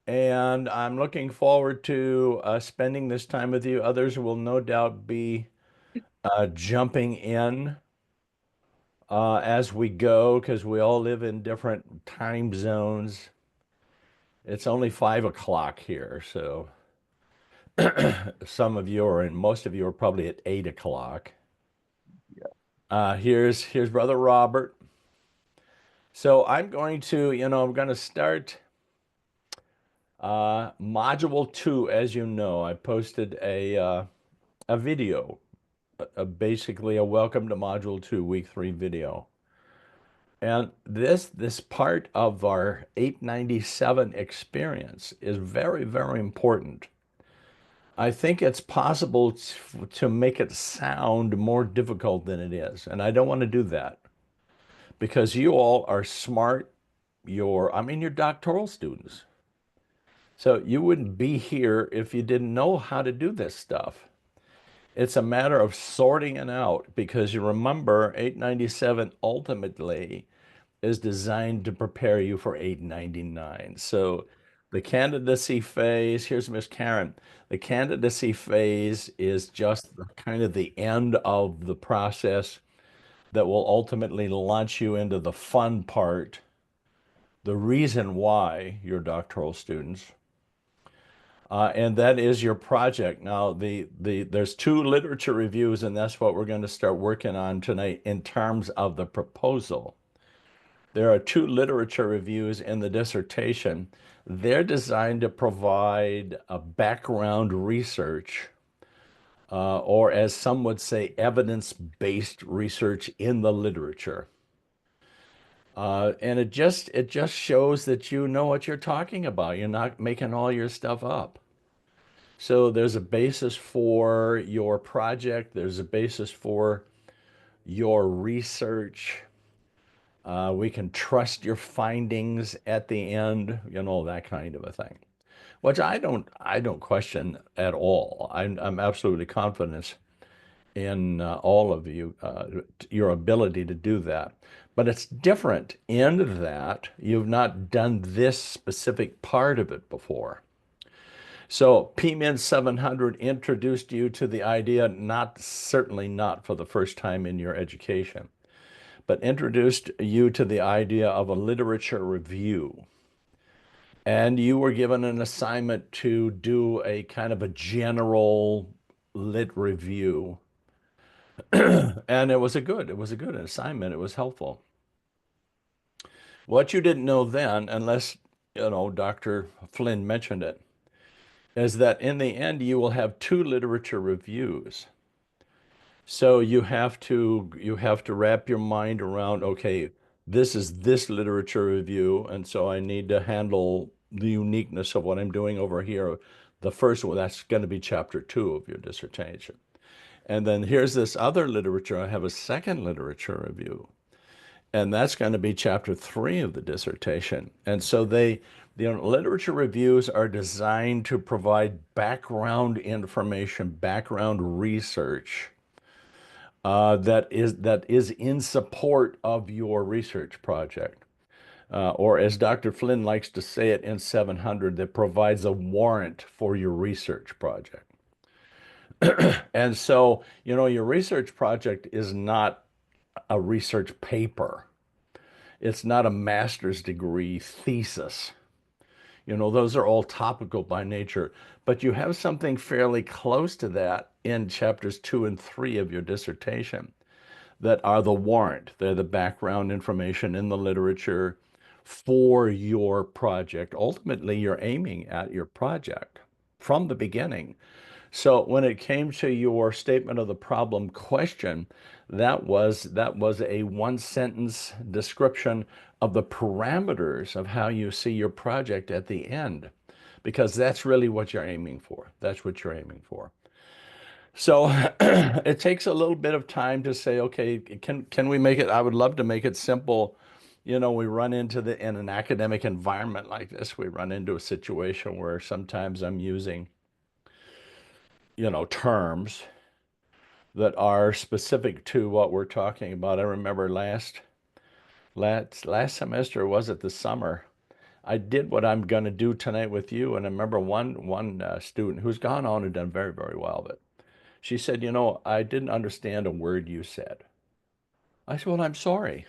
and I'm looking forward to spending this time with you. Others will no doubt be jumping in as we go because we all live in different time zones. It's only 5 o'clock here, so some of you are and most of you are probably at 8 o'clock. Here's Brother Robert. So I'm going to, I'm going to start module 2. As you know, I posted a video, basically a welcome to module 2, week 3 video. And this part of our 897 experience is very, very important. I think it's possible to make it sound more difficult than it is, and I don't want to do that because you all are smart. You're doctoral students. So you wouldn't be here if you didn't know how to do this stuff. It's a matter of sorting it out because you remember 897 ultimately is designed to prepare you for 899. So the candidacy phase, here's Miss Karen. The candidacy phase is just kind of the end of the process that will ultimately launch you into the fun part, the reason why you're doctoral students. And that is your project. Now, there's 2 literature reviews, and that's what we're going to start working on tonight in terms of the proposal. There are 2 literature reviews in the dissertation. They're designed to provide a background research, or as some would say, evidence-based research in the literature. And it just shows that you know what you're talking about. You're not making all your stuff up. So there's a basis for your project. There's a basis for your research. We can trust your findings at the end, that kind of a thing, which I don't question at all. I'm absolutely confident in all of you, your ability to do that. But it's different in that you've not done this specific part of it before. So PMIN 700 introduced you to the idea, certainly not for the first time in your education, but introduced you to the idea of a literature review. And you were given an assignment to do a kind of a general lit review. And it was a good assignment. It was helpful. What you didn't know then, unless, Dr. Flynn mentioned it, is that in the end you will have 2 literature reviews. So you have to wrap your mind around, okay, this is this literature review, and so I need to handle the uniqueness of what I'm doing over here. The first one, that's going to be chapter 2 of your dissertation. And then here's this other literature. I have a second literature review, and that's going to be chapter 3 of the dissertation. And so the literature reviews are designed to provide background information, background research that is in support of your research project. Or as Dr. Flynn likes to say it in 700, that provides a warrant for your research project. And so, your research project is not a research paper. It's not a master's degree thesis. Those are all topical by nature, but you have something fairly close to that in chapters 2 and 3 of your dissertation that are the warrant. They're the background information in the literature for your project. Ultimately, you're aiming at your project from the beginning. So when it came to your statement of the problem question, that was a 1 sentence description of the parameters of how you see your project at the end, because that's really what you're aiming for. That's what you're aiming for. So it takes a little bit of time to say, okay, can we make it? I would love to make it simple. We run into in an academic environment like this, we run into a situation where sometimes I'm using, terms that are specific to what we're talking about. I remember last semester, was it the summer? I did what I'm going to do tonight with you. And I remember one student who's gone on and done very, very well, but she said, you know, I didn't understand a word you said. I said, well, I'm sorry.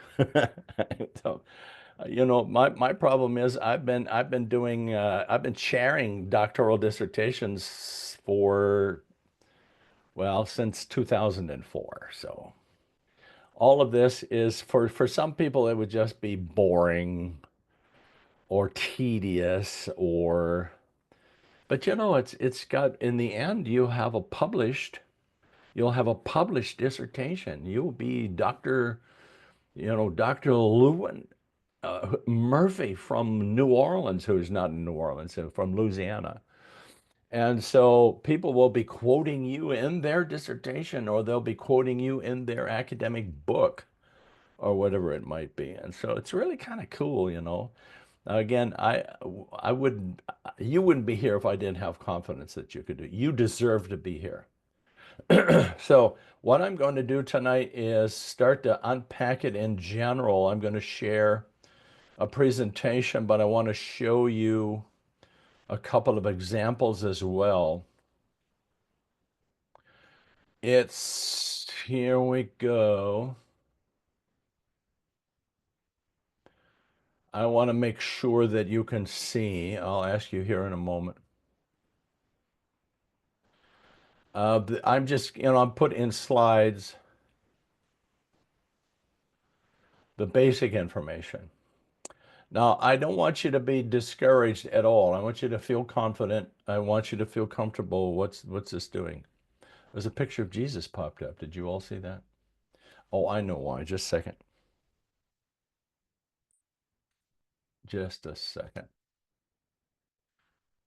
So, you know, my problem is I've been chairing doctoral dissertations for, well, since 2004. So all of this is for some people it would just be boring or tedious or, but you know, it's got, in the end you'll have a published dissertation. You'll be Dr. Lewin Murphy from New Orleans, who's not in New Orleans, from Louisiana. And so people will be quoting you in their dissertation, or they'll be quoting you in their academic book, or whatever it might be. And so it's really kind of cool, you know. Now, again, I would, you wouldn't be here if I didn't have confidence that you could do. You deserve to be here. So what I'm going to do tonight is start to unpack it in general. I'm going to share a presentation, but I want to show you a couple of examples as well. Here we go. I want to make sure that you can see. I'll ask you here in a moment. I'm just, I'm put in slides the basic information. Now, I don't want you to be discouraged at all. I want you to feel confident. I want you to feel comfortable. What's this doing? There's a picture of Jesus popped up. Did you all see that? Oh, I know why. Just a second. Just a second.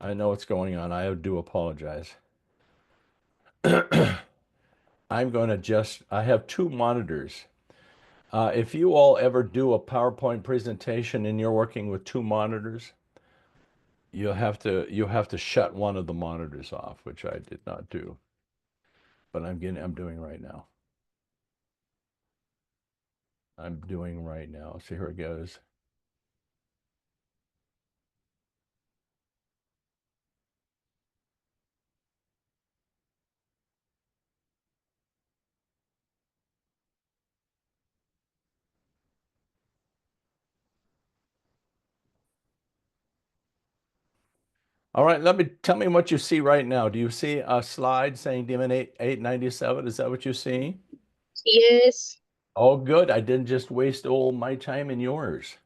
I know what's going on. I do apologize. I have two monitors. If you all ever do a PowerPoint presentation and you're working with two monitors, you have to shut one of the monitors off, which I did not do, but I'm doing right now. I'm doing right now. So here it goes. All right, tell me what you see right now. Do you see a slide saying Divinity 897? Is that what you see? Yes. Oh, good. I didn't just waste all my time and yours.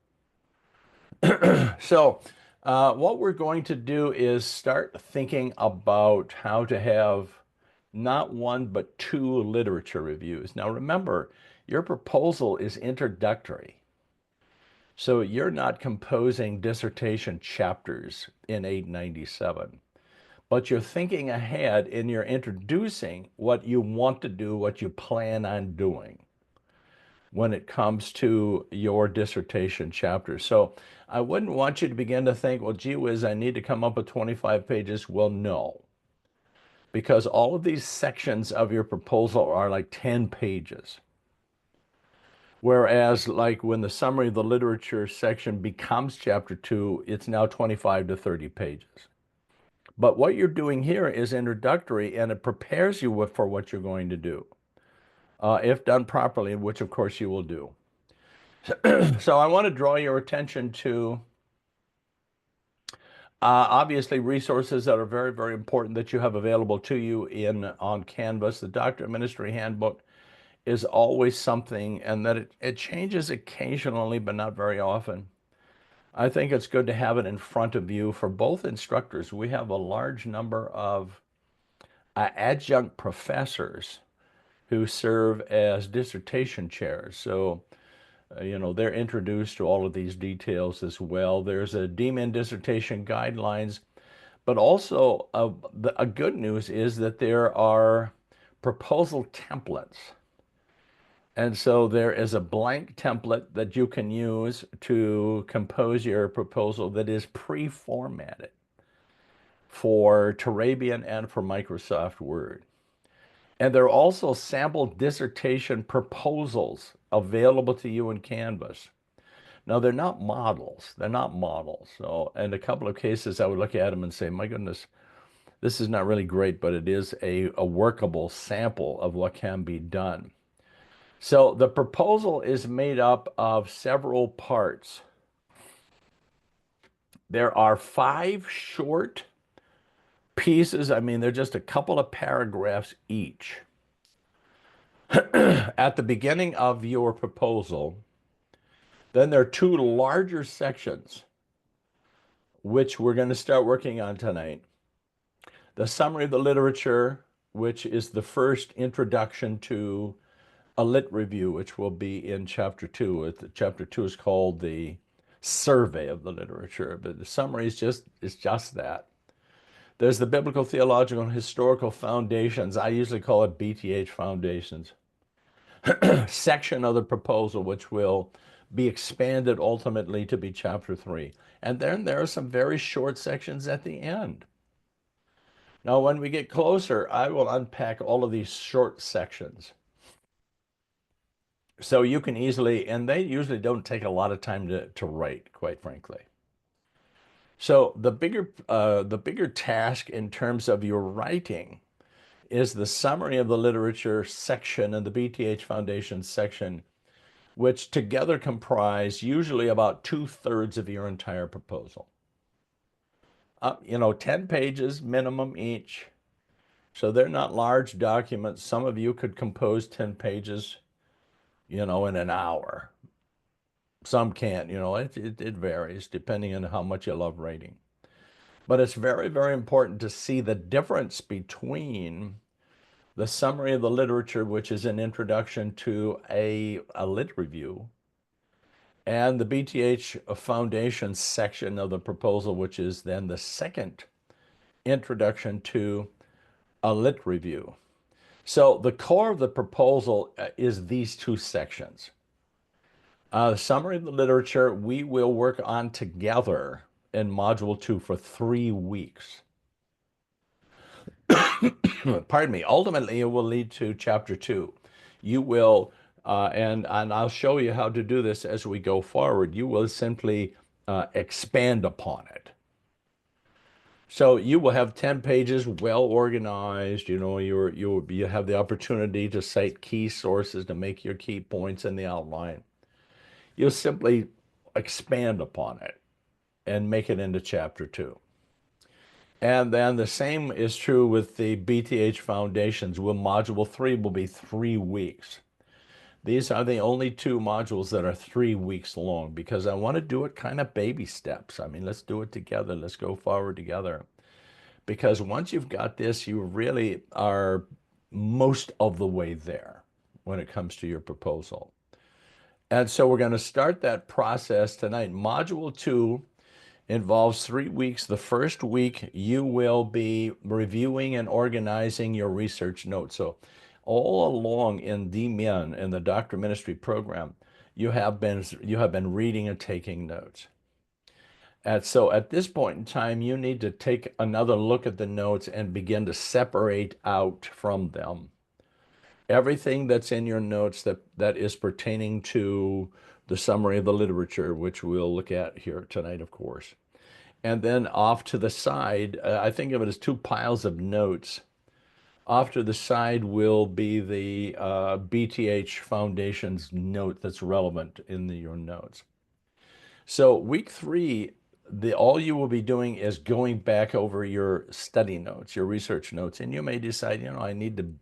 So, what we're going to do is start thinking about how to have not one, but two literature reviews. Now, remember, your proposal is introductory. So you're not composing dissertation chapters in 897, but you're thinking ahead and you're introducing what you want to do, what you plan on doing when it comes to your dissertation chapter. So I wouldn't want you to begin to think, well, gee whiz, I need to come up with 25 pages. Well, no, because all of these sections of your proposal are like 10 pages. Whereas, like when the summary of the literature section becomes chapter 2, it's now 25 to 30 pages. But what you're doing here is introductory, and it prepares you for what you're going to do, if done properly, which of course you will do. So I want to draw your attention to obviously resources that are very, very important that you have available to you on Canvas. The Doctor of Ministry Handbook is always something, and that it changes occasionally, but not very often. I think it's good to have it in front of you for both instructors. We have a large number of adjunct professors who serve as dissertation chairs. So, they're introduced to all of these details as well. There's a DMIN dissertation guidelines, but also a good news is that there are proposal templates. And so there is a blank template that you can use to compose your proposal that is pre-formatted for Turabian and for Microsoft Word. And there are also sample dissertation proposals available to you in Canvas. Now, they're not models. They're not models. So, in a couple of cases, I would look at them and say, my goodness, this is not really great, but it is a workable sample of what can be done. So the proposal is made up of several parts. There are 5 short pieces. I mean, they're just a couple of paragraphs each. At the beginning of your proposal, then there are 2 larger sections, which we're going to start working on tonight. The summary of the literature, which is the first introduction to a lit review, which will be in chapter 2. Chapter 2 is called the survey of the literature, but the summary is just that. There's the biblical, theological, and historical foundations. I usually call it BTH foundations. Section of the proposal, which will be expanded ultimately to be chapter 3. And then there are some very short sections at the end. Now, when we get closer, I will unpack all of these short sections. So you can easily, and they usually don't take a lot of time to write, quite frankly. So the bigger task in terms of your writing is the summary of the literature section and the BTH Foundation section, which together comprise usually about 2/3 of your entire proposal. 10 pages minimum each. So they're not large documents. Some of you could compose 10 pages, in an hour. Some can't, it varies depending on how much you love writing. But it's very, very important to see the difference between the summary of the literature, which is an introduction to a lit review, and the BTH Foundation section of the proposal, which is then the second introduction to a lit review. So the core of the proposal is these 2 sections. The summary of the literature we will work on together in Module 2 for 3 weeks. Pardon me. Ultimately, it will lead to Chapter 2. You will, and I'll show you how to do this as we go forward. You will simply expand upon it. So you will have 10 pages, well organized. You have the opportunity to cite key sources to make your key points in the outline. You'll simply expand upon it and make it into Chapter 2. And then the same is true with the BTH Foundations. Module 3 will be 3 weeks. These are the only 2 modules that are 3 weeks long because I want to do it kind of baby steps. I mean, let's do it together. Let's go forward together. Because once you've got this, you really are most of the way there when it comes to your proposal. And so we're going to start that process tonight. Module 2 involves 3 weeks. The first week, you will be reviewing and organizing your research notes. So all along in DMIN, in the Doctor Ministry program, you have been reading and taking notes. And so at this point in time, you need to take another look at the notes and begin to separate out from them everything that's in your notes that is pertaining to the summary of the literature, which we'll look at here tonight, of course. And then off to the side, I think of it as 2 piles of notes. Off to the side will be the BTH Foundation's note that's relevant in your notes. So week 3, all you will be doing is going back over your study notes, your research notes, and you may decide, I need to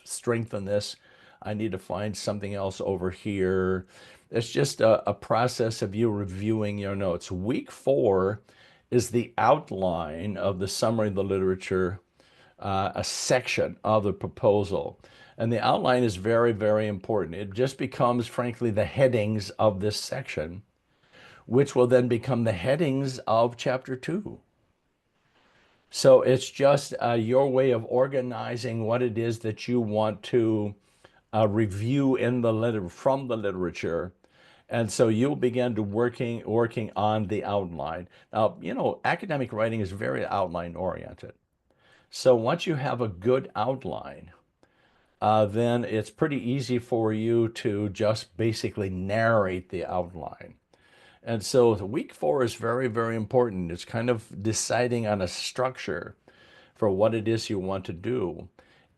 strengthen this. I need to find something else over here. It's just a process of you reviewing your notes. Week 4 is the outline of the summary of the literature, a section of the proposal. And the outline is very, very important. It just becomes, frankly, the headings of this section, which will then become the headings of Chapter 2. So it's just your way of organizing what it is that you want to review from the literature. And so you'll begin to working on the outline. Now, academic writing is very outline oriented. So once you have a good outline, then it's pretty easy for you to just basically narrate the outline. And so week 4 is very, very important. It's kind of deciding on a structure for what it is you want to do.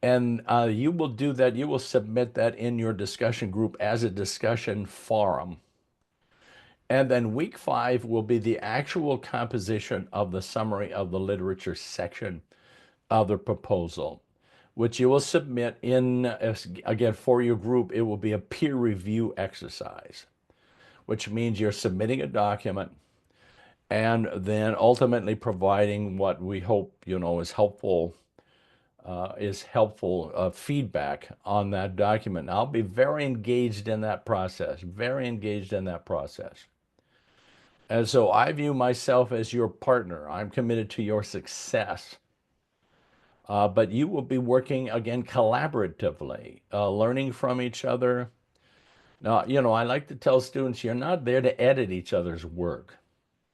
And you will do that. You will submit that in your discussion group as a discussion forum. And then week 5 will be the actual composition of the summary of the literature section of the proposal, which you will submit in, again, for your group. It will be a peer review exercise, which means you're submitting a document and then ultimately providing what we hope, is helpful feedback on that document. And I'll be very engaged in that process, very engaged in that process. And so I view myself as your partner. I'm committed to your success. But you will be working again collaboratively, learning from each other. Now, I like to tell students you're not there to edit each other's work.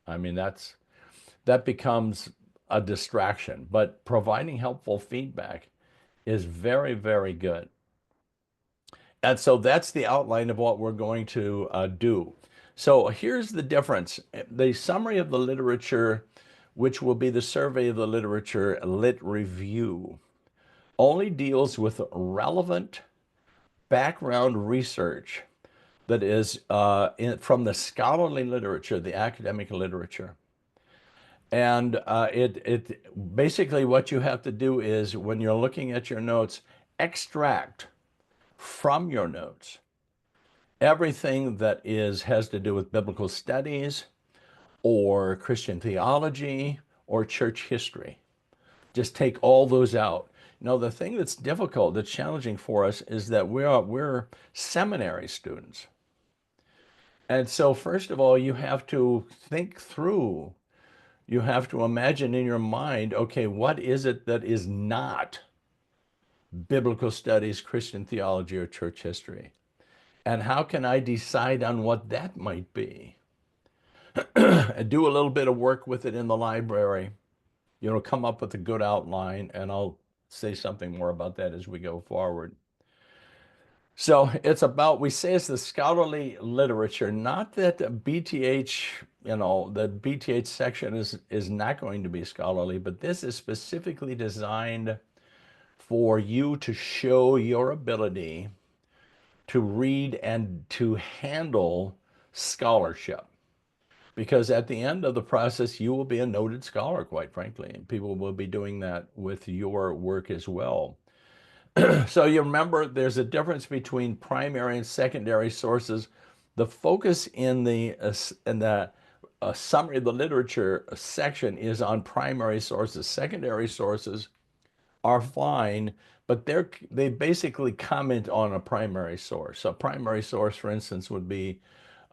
I mean, that becomes a distraction, but providing helpful feedback is very, very good. And so that's the outline of what we're going to do. So here's the difference. The summary of the literature, which will be the survey of the literature lit review, only deals with relevant background research that is from the scholarly literature, the academic literature. And it basically what you have to do is when you're looking at your notes, extract from your notes everything that has to do with biblical studies or Christian theology or church history. Just take all those out. The thing that's difficult, that's challenging for us is that we're seminary students. And so first of all, you have to think through, you have to imagine in your mind, okay, what is it that is not biblical studies, Christian theology, or church history? And how can I decide on what that might be? And do a little bit of work with it in the library, come up with a good outline, and I'll say something more about that as we go forward. So it's about, we say it's the scholarly literature, not that BTH, the BTH section is not going to be scholarly, but this is specifically designed for you to show your ability to read and to handle scholarship. Because at the end of the process, you will be a noted scholar, quite frankly, and people will be doing that with your work as well. So you remember there's a difference between primary and secondary sources. The focus in the summary of the literature section is on primary sources. Secondary sources are fine, but they basically comment on a primary source. A primary source, for instance, would be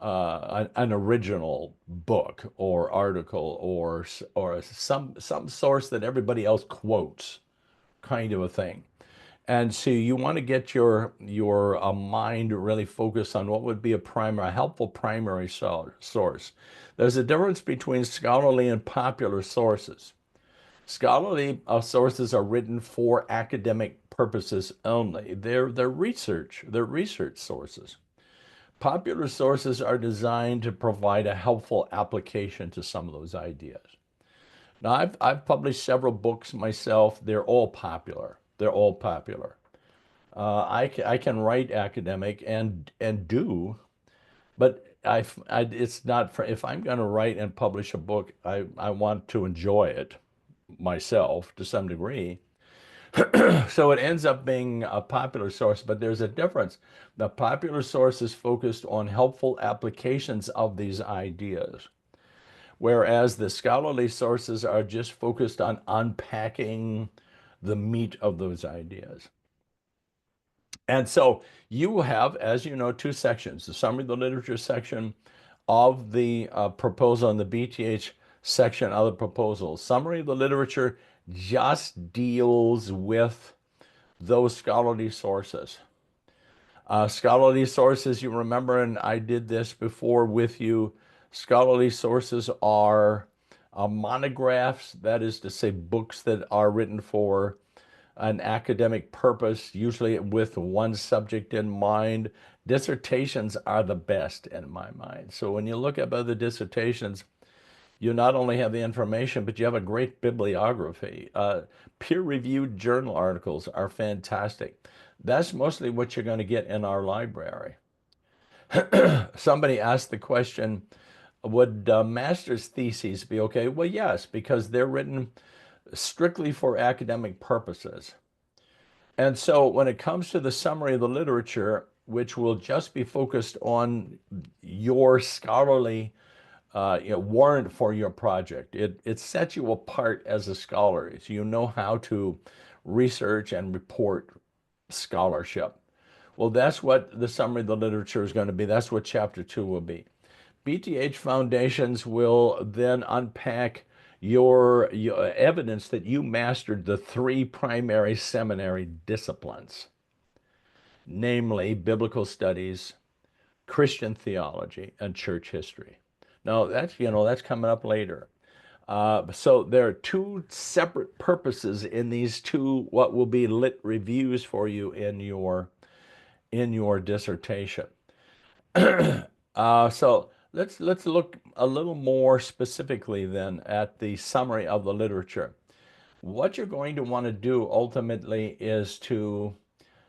an original book or article or some source that everybody else quotes, kind of a thing. And so you want to get your mind really focused on what would be a helpful primary source. There's a difference between scholarly and popular sources. Scholarly sources are written for academic purposes only. They're research sources. Popular sources are designed to provide a helpful application to some of those ideas. Now, I've published several books myself. They're all popular. They're all popular. I can write academic and do, but it's not for, if I'm going to write and publish a book, I want to enjoy it myself to some degree. So it ends up being a popular source, but there's a difference. The popular source is focused on helpful applications of these ideas, whereas the scholarly sources are just focused on unpacking the meat of those ideas. And so you will have, as you know, two sections: the summary of the literature section of the proposal and the BTH section of the proposal. Summary of the literature just deals with those scholarly sources. Scholarly sources, you remember, and I did this before with you, scholarly sources are monographs, that is to say, books that are written for an academic purpose, usually with one subject in mind. Dissertations are the best in my mind. So when you look up other dissertations, you not only have the information, but you have a great bibliography. Peer-reviewed journal articles are fantastic. That's mostly what you're going to get in our library. Somebody asked the question, would master's theses be okay? Well, yes, because they're written strictly for academic purposes. And so when it comes to the summary of the literature, which will just be focused on your scholarly warrant for your project, it sets you apart as a scholar. So you know how to research and report scholarship. Well, that's what the summary of the literature is going to be. That's what chapter 2 will be. BTH Foundations will then unpack your evidence that you mastered the 3 primary seminary disciplines, namely biblical studies, Christian theology, and church history. Now that's coming up later. So there are 2 separate purposes in these 2 what will be lit reviews for you in your dissertation. So let's look a little more specifically then at the summary of the literature. What you're going to want to do ultimately is to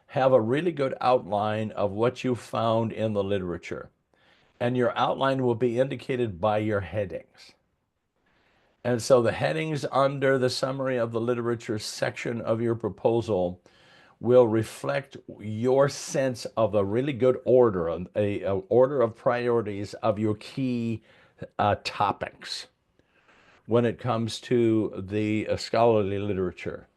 have a really good outline of what you found in the literature. And your outline will be indicated by your headings. And so the headings under the summary of the literature section of your proposal will reflect your sense of a really good order, a order of priorities of your key topics when it comes to the scholarly literature.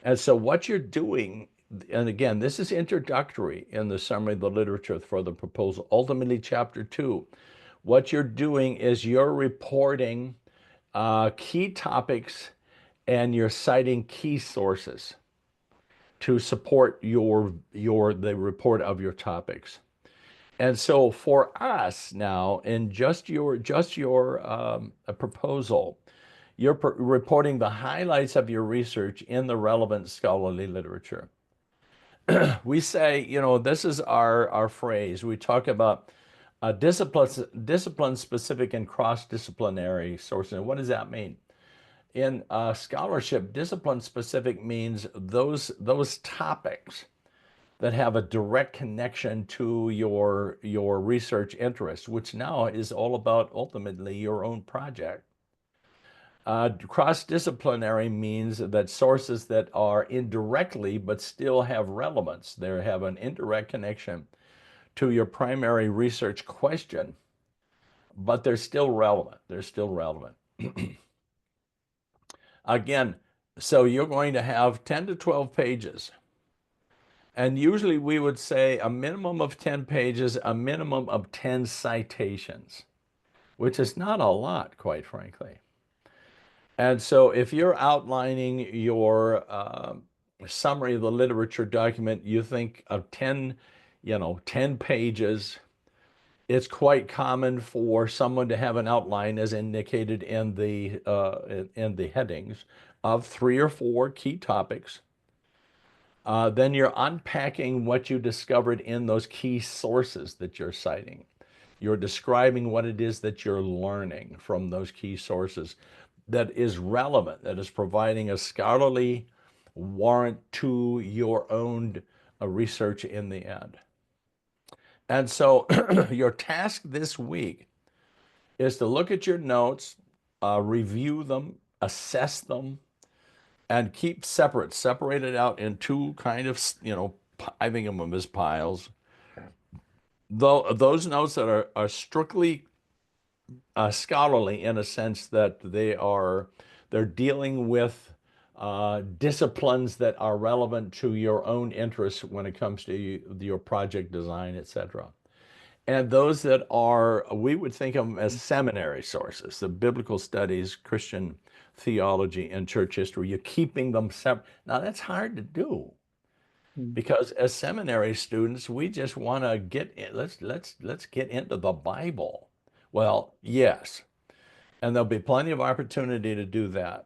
And so what you're doing, and again, this is introductory in the summary of the literature for the proposal, ultimately chapter 2. What you're doing is you're reporting key topics and you're citing key sources to support the report of your topics. And so for us now, in just your proposal, you're reporting the highlights of your research in the relevant scholarly literature. We say, this is our phrase. We talk about discipline specific and cross-disciplinary sources. And what does that mean? In scholarship, discipline specific means those topics that have a direct connection to your research interest, which now is all about ultimately your own project. Cross-disciplinary means that sources that are indirectly but still have relevance. They have an indirect connection to your primary research question, but they're still relevant. They're still relevant. Again, so you're going to have 10 to 12 pages. And usually we would say a minimum of 10 pages, a minimum of 10 citations, which is not a lot, quite frankly. And so if you're outlining your summary of the literature document, you think of 10 pages. It's quite common for someone to have an outline as indicated in the headings of 3 or 4 key topics. Then you're unpacking what you discovered in those key sources that you're citing. You're describing what it is that you're learning from those key sources that is relevant, that is providing a scholarly warrant to your own research in the end. And so your task this week is to look at your notes, review them, assess them, and keep separated out in 2 kind of, I think of them as piles. Though those notes that are strictly scholarly in a sense that they're dealing with disciplines that are relevant to your own interests when it comes to your project design, etc. And those that we would think of them as seminary sources, the biblical studies, Christian theology, and church history. You're keeping them separate. Now that's hard to do because as seminary students, we just want to get in, let's get into the Bible. Well, yes, and there'll be plenty of opportunity to do that.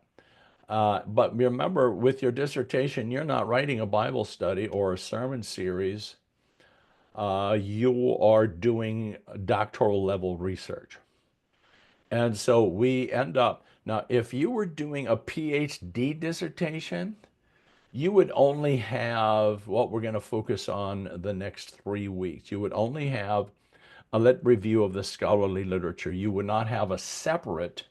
But remember, with your dissertation, you're not writing a Bible study or a sermon series you are doing doctoral level research. And so we end up, now, if you were doing a PhD dissertation, you would only have what we're going to focus on the next 3 weeks. You would only have a lit review of the scholarly literature. You would not have a separate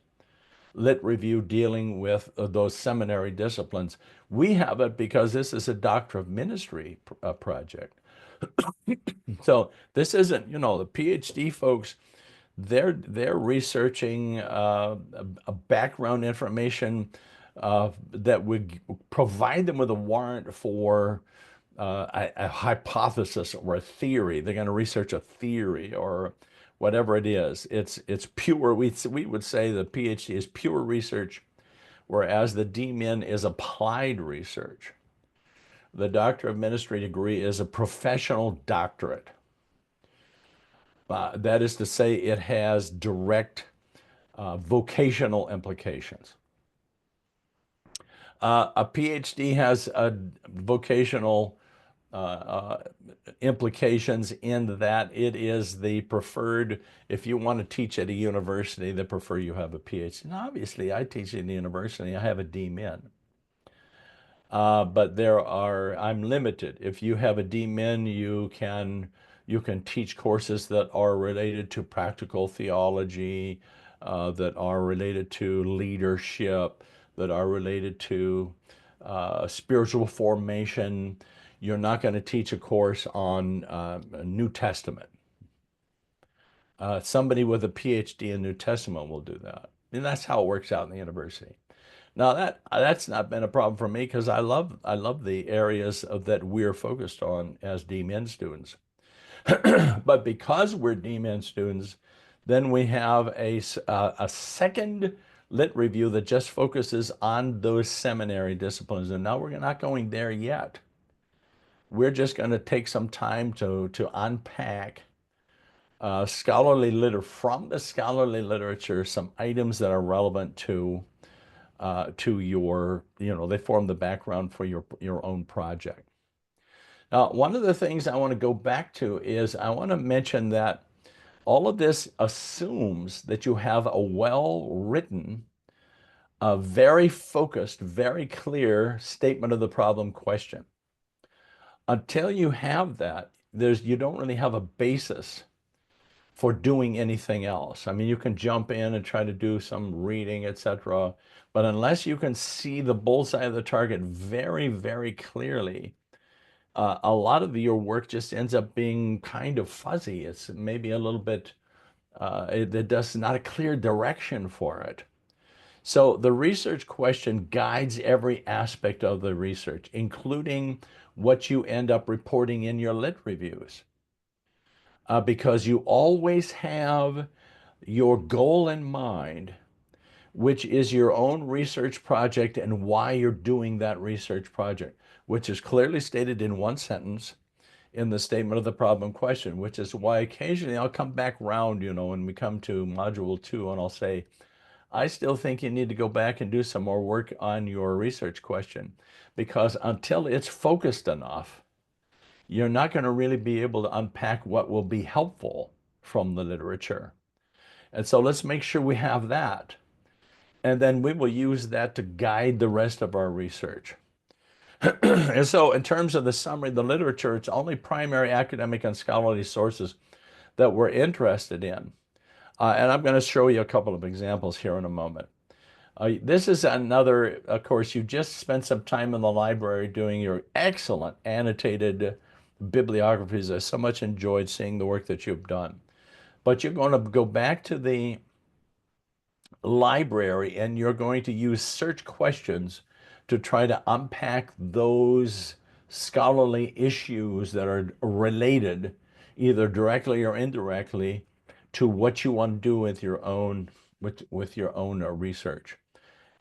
lit review dealing with those seminary disciplines. We have it because this is a Doctor of Ministry project. So this isn't, the PhD folks, they're researching a background information that would provide them with a warrant for a hypothesis or a theory. They're going to research a theory or whatever it is. It's pure. We would say the PhD is pure research, whereas the DMin is applied research. The Doctor of Ministry degree is a professional doctorate. That is to say, it has direct vocational implications. A PhD has a vocational implications in that it is the preferred, if you want to teach at a university, they prefer you have a PhD. And obviously, I teach in the university, I have a DMin. But I'm limited. If you have a DMin, you can teach courses that are related to practical theology, that are related to leadership, that are related to spiritual formation. You're not going to teach a course on New Testament. Somebody with a PhD in New Testament will do that. And that's how it works out in the university. Now that's not been a problem for me because I love the areas that we're focused on as DMin students. But because we're DMin students, then we have a second lit review that just focuses on those seminary disciplines. And now we're not going there yet. We're just going to take some time to unpack scholarly literature from the scholarly literature, some items that are relevant to your, they form the background for your own project. Now, one of the things I want to go back to is I want to mention that all of this assumes that you have a well-written, a very focused, very clear statement of the problem question. Until you have that, you don't really have a basis for doing anything else. I mean, you can jump in and try to do some reading, etc. But unless you can see the bullseye of the target very, very clearly, a lot of your work just ends up being kind of fuzzy. It's maybe a little bit, it does not a clear direction for it. So the research question guides every aspect of the research, including what you end up reporting in your lit reviews. Because you always have your goal in mind, which is your own research project and why you're doing that research project, which is clearly stated in one sentence in the statement of the problem question, which is why occasionally I'll come back round, when we come to module 2, and I'll say, I still think you need to go back and do some more work on your research question, because until it's focused enough, you're not going to really be able to unpack what will be helpful from the literature. And so let's make sure we have that. And then we will use that to guide the rest of our research. And so in terms of the summary, the literature, it's only primary academic and scholarly sources that we're interested in. And I'm going to show you a couple of examples here in a moment. This is another, of course, you just spent some time in the library doing your excellent annotated bibliographies. I so much enjoyed seeing the work that you've done. But you're going to go back to the library and you're going to use search questions to try to unpack those scholarly issues that are related, either directly or indirectly, to what you want to do with your own research.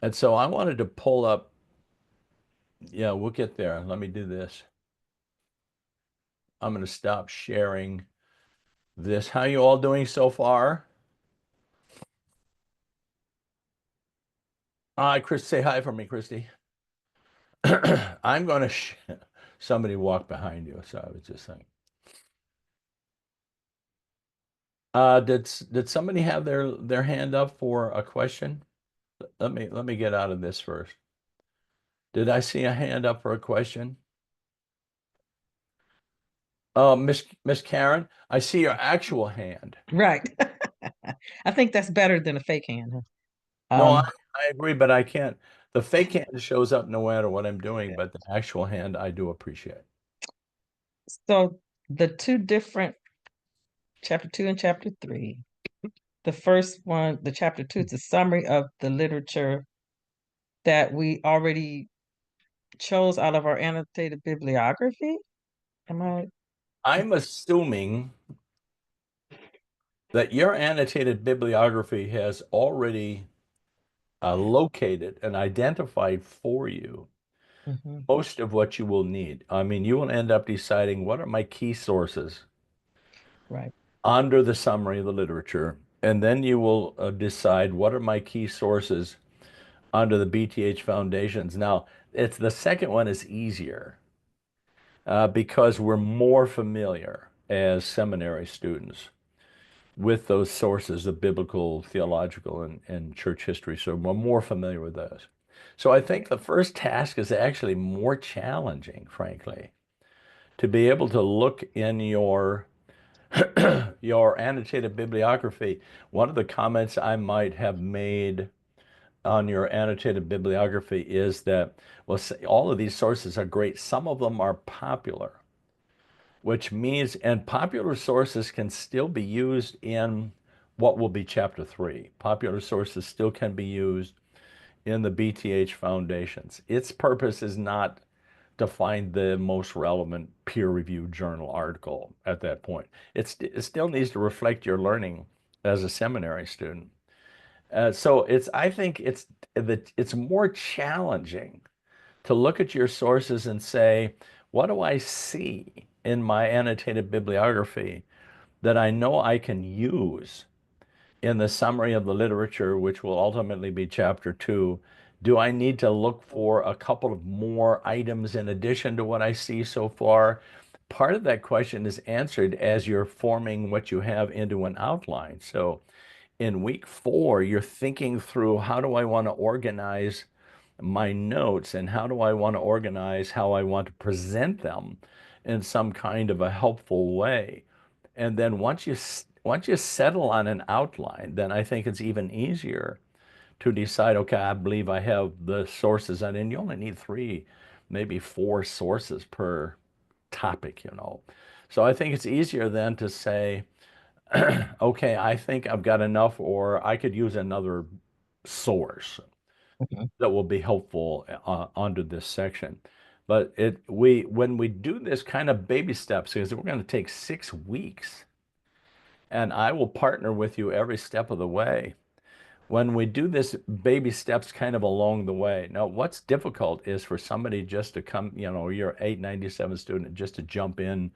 And so I wanted to pull up, yeah, we'll get there. Let me do this. I'm going to stop sharing this. How you all doing so far? Hi, Chris, say hi for me, Christy. I'm going to, somebody walked behind you, so I was just saying. Did somebody have their hand up for a question? Let me get out of this first. Did I see a hand up for a question? Oh, Miss Karen, I see your actual hand. Right. I think that's better than a fake hand. Huh? No, I agree, but I can't. The fake hand shows up no matter what I'm doing, but the actual hand I do appreciate. So the two different chapter 2 and chapter 3. The first one, the chapter 2, is a summary of the literature that we already chose out of our annotated bibliography. Am I? I'm assuming that your annotated bibliography has already located and identified for you Mhm. most of what you will need. I mean, you will end up deciding what are my key sources Right. under the summary of the literature, and then you will decide what are my key sources under the BTH foundations. Now, it's the second one is easier because we're more familiar as seminary students with those sources of biblical, theological, and church history. So we're more familiar with those. So I think the first task is actually more challenging, frankly, to be able to look in your your annotated bibliography. One of the comments I might have made on your annotated bibliography is that, well, all of these sources are great. Some of them are popular, which means, and popular sources can still be used in what will be chapter 3. Popular sources still can be used in the BTH foundations. Its purpose is not to find the most relevant peer-reviewed journal article at that point. It still needs to reflect your learning as a seminary student. So I think it's more challenging to look at your sources and say, what do I see in my annotated bibliography that I know I can use in the summary of the literature, which will ultimately be chapter 2? Do I need to look for a couple of more items in addition to what I see so far? Part of that question is answered as you're forming what you have into an outline. So in week 4, you're thinking through, how do I want to organize my notes, and how do I want to organize how I want to present them in some kind of a helpful way. And then once you settle on an outline, then I think it's even easier to decide, okay, I believe I have the sources, and you only need 3, maybe 4 sources per topic. So I think it's easier then to say, okay, I think I've got enough, or I could use another source Mhm. that will be helpful under this section. But when we do this kind of baby steps, because we're going to take 6 weeks, and I will partner with you every step of the way. When we do this baby steps kind of along the way. Now, what's difficult is for somebody just to come, you're 897 student, just to jump in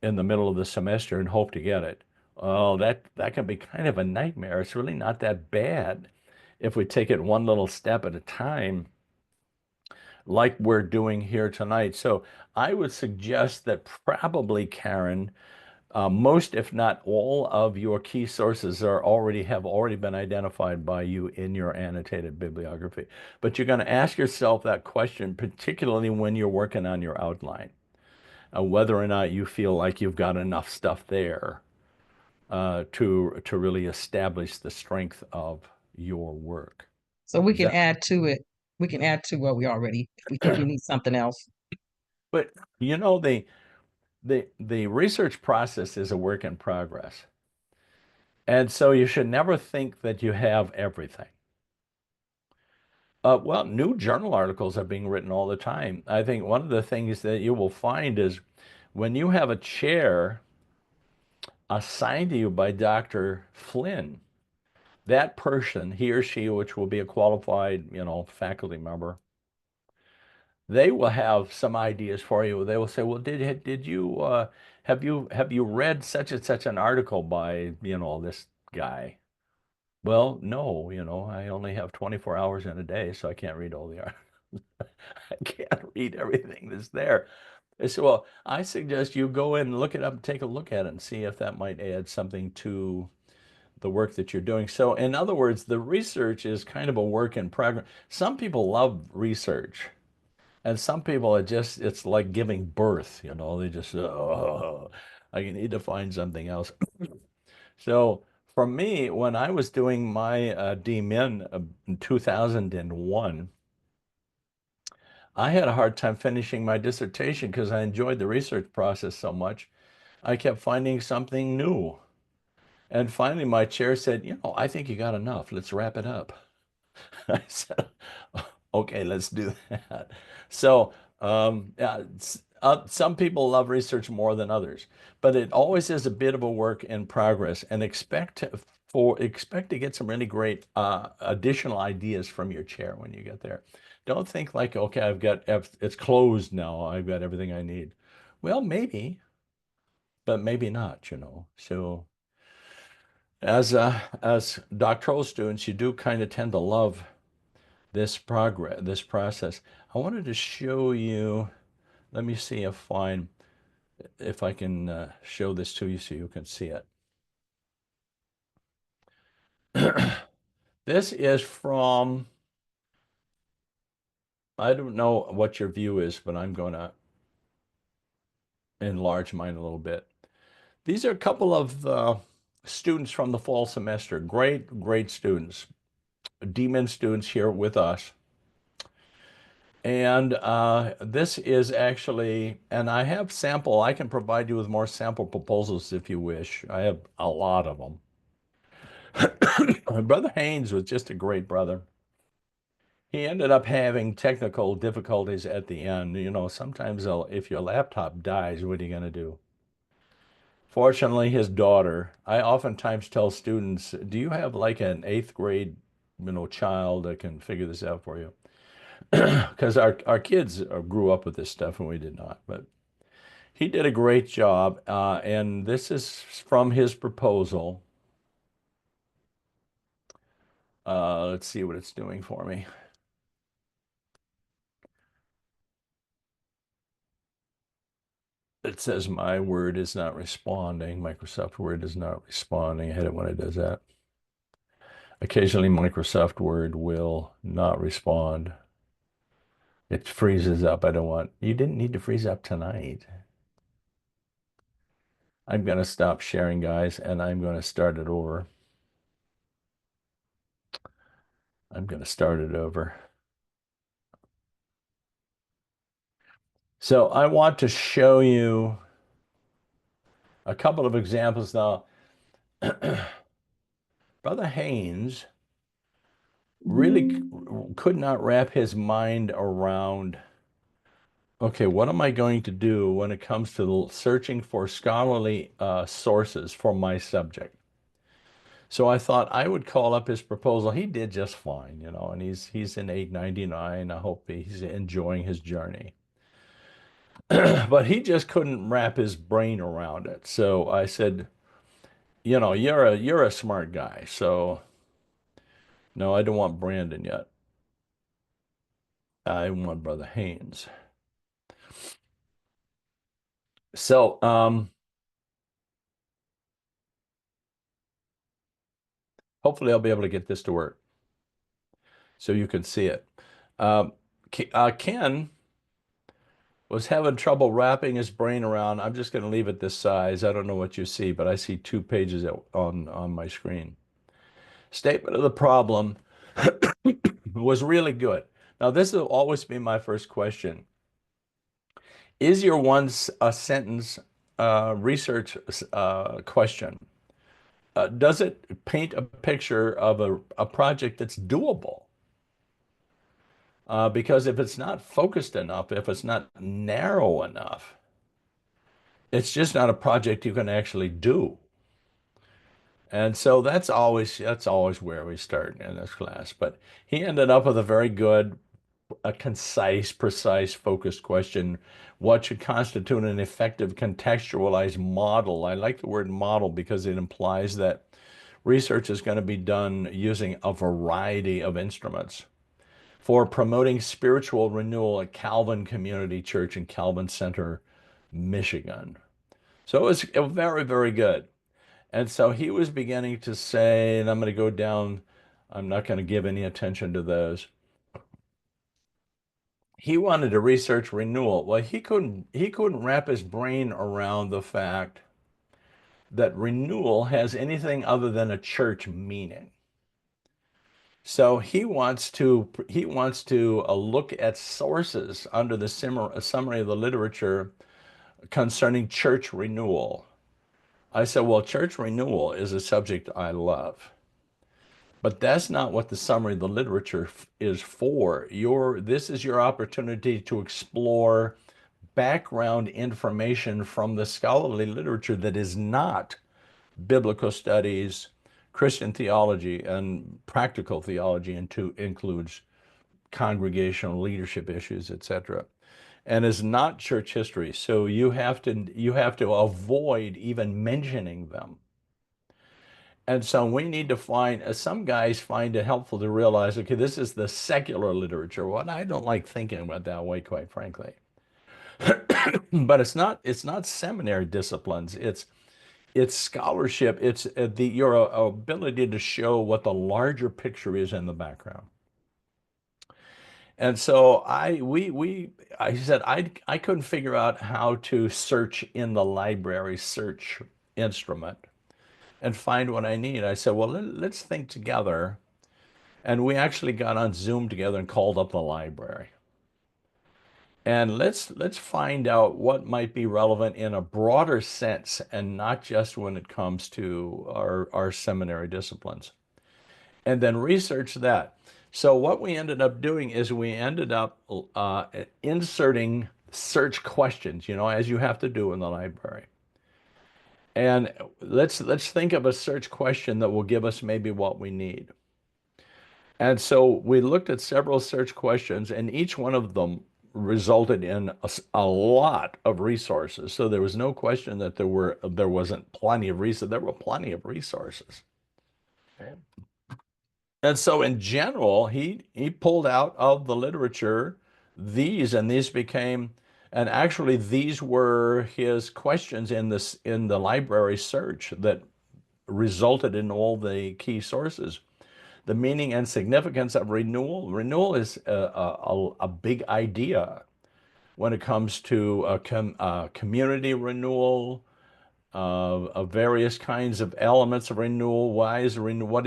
the middle of the semester and hope to get it. Oh, that can be kind of a nightmare. It's really not that bad if we take it one little step at a time, like we're doing here tonight. So I would suggest that probably, Karen, most, if not all, of your key sources have already been identified by you in your annotated bibliography. But you're going to ask yourself that question, particularly when you're working on your outline, whether or not you feel like you've got enough stuff there to really establish the strength of your work. So we Is can that? add to it. We can add to what we already, if we think we need something else. But the research process is a work in progress. And so you should never think that you have everything. Well, new journal articles are being written all the time. I think one of the things that you will find is when you have a chair assigned to you by Dr. Flynn, that person, he or she, which will be a qualified, faculty member, they will have some ideas for you. They will say, "Well, did you have you read such and such an article by, this guy?" Well, no, I only have 24 hours in a day, so I can't read all the articles. I can't read everything that's there. I said, well, I suggest you go in and look it up and take a look at it and see if that might add something to the work that you're doing. So, in other words, the research is kind of a work in progress. Some people love research, and some people it's like giving birth, they just, oh, I need to find something else. So, for me, when I was doing my DMin in 2001, I had a hard time finishing my dissertation because I enjoyed the research process so much. I kept finding something new. And finally, my chair said, I think you got enough. Let's wrap it up. I said, okay, let's do that. So, yeah, some people love research more than others, but it always is a bit of a work in progress, and expect to get some really great additional ideas from your chair when you get there. Don't think like, okay, it's closed now. I've got everything I need. Well, maybe, but maybe not. So as doctoral students, you do kind of tend to love this process. I wanted to show you, let me see if I can show this to you so you can see it. This is from, I don't know what your view is, but I'm going to enlarge mine a little bit. These are a couple of students from the fall semester, great students, DMin students here with us. And this is actually, and I have I can provide you with more sample proposals if you wish. I have a lot of them. Brother Haynes was just a great brother. He ended up having technical difficulties at the end. Sometimes if your laptop dies, what are you going to do? Fortunately, his daughter, I oftentimes tell students, do you have like an eighth grade, child that can figure this out for you? Because our kids grew up with this stuff and we did not. But he did a great job. And this is from his proposal. Let's see what it's doing for me. It says my Word is not responding. Microsoft Word is not responding. I hate it when it does that. Occasionally, Microsoft Word will not respond. It freezes up. You didn't need to freeze up tonight. I'm going to stop sharing, guys, and I'm going to start it over. I'm going to start it over. So I want to show you a couple of examples now. Brother Haynes really could not wrap his mind around, okay, what am I going to do when it comes to searching for scholarly sources for my subject? So I thought I would call up his proposal. He did just fine, and he's in 899. I hope he's enjoying his journey. But he just couldn't wrap his brain around it. So I said, you're a smart guy. So no, I don't want Brandon yet. I want Brother Haynes. So hopefully I'll be able to get this to work so you can see it. Ken was having trouble wrapping his brain around. I'm just going to leave it this size. I don't know what you see, but I see 2 pages on my screen. Statement of the problem was really good. Now, this will always be my first question. Is your a sentence research question? Does it paint a picture of a project that's doable? Because if it's not focused enough, if it's not narrow enough, it's just not a project you can actually do. And so that's always where we start in this class. But he ended up with a very good, a concise, precise, focused question. What should constitute an effective contextualized model? I like the word model because it implies that research is going to be done using a variety of instruments for promoting spiritual renewal at Calvin Community Church in Calvin Center, Michigan. So it was very, very good. And so he was beginning to say, and I'm going to go down, I'm not going to give any attention to those. He wanted to research renewal. Well, he couldn't wrap his brain around the fact that renewal has anything other than a church meaning. So he wants to look at sources under the summary of the literature concerning church renewal. I said, well, church renewal is a subject I love, but that's not what the summary of the literature is for. This is your opportunity to explore background information from the scholarly literature that is not biblical studies, Christian theology, and practical theology, includes congregational leadership issues, etc., and is not church history. So you have to avoid even mentioning them. And so we need to find, some guys find it helpful to realize, okay, this is the secular literature. Well, I don't like thinking about that way, quite frankly. But it's not seminary disciplines. It's scholarship. It's your ability to show what the larger picture is in the background. And so I said I couldn't figure out how to search in the library search instrument and find what I need. I said, well, let's think together. And we actually got on Zoom together and called up the library. And let's find out what might be relevant in a broader sense and not just when it comes to our seminary disciplines. And then research that. So what we ended up doing is we ended up inserting search questions, as you have to do in the library. And let's think of a search question that will give us maybe what we need. And so we looked at several search questions, and each one of them resulted in a lot of resources. So there was no question that there wasn't plenty of resources. There were plenty of resources. And so in general, he pulled out of the literature and these became, and actually these were his questions in the library search that resulted in all the key sources. The meaning and significance of renewal. Renewal is a big idea when it comes to community renewal, of various kinds of elements of renewal. What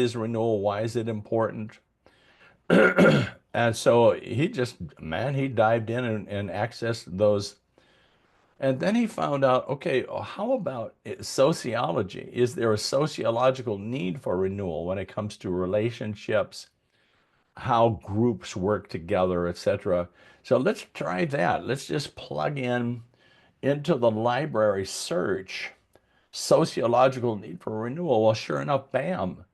is renewal? Why is it important? And so he dived in and accessed those. And then he found out, okay, how about sociology? Is there a sociological need for renewal when it comes to relationships, how groups work together, etc.? So let's try that. Let's just plug into the library search sociological need for renewal. Well, sure enough, bam,